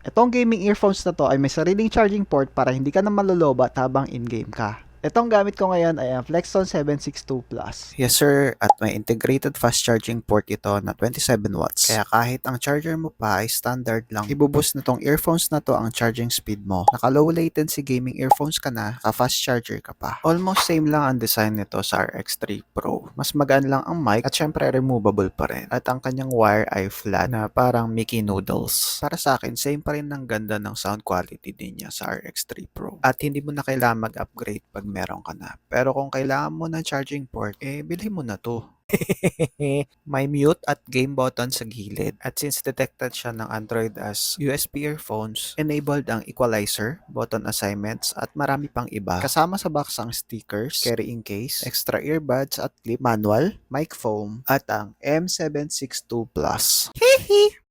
Itong gaming earphones na to ay may sariling charging port para hindi ka na malulobat habang in-game ka. Itong gamit ko ngayon ay ang Flexton 762 Plus. Yes sir, at may integrated fast charging port ito na 27 watts. Kaya kahit ang charger mo pa ay standard lang, ibuboost na tong earphones na to ang charging speed mo. Naka low latency gaming earphones ka na, ka fast charger ka pa. Almost same lang ang design nito sa RX3 Pro. Mas magaan lang ang mic at syempre removable pa rin. At ang kanyang wire ay flat na parang Mickey Noodles. Para sa akin, same pa rin ang ganda ng sound quality din niya sa RX3 Pro. At hindi mo na kailangan mag-upgrade pag meron ka na. Pero kung kailangan mo ng charging port, bilhin mo na to. May mute at game button sa gilid. At since detected siya ng Android as USB earphones, enabled ang equalizer, button assignments, at marami pang iba. Kasama sa box ang stickers, carrying case, extra earbuds at clip, manual, mic foam, at ang M762 Plus. Hehe!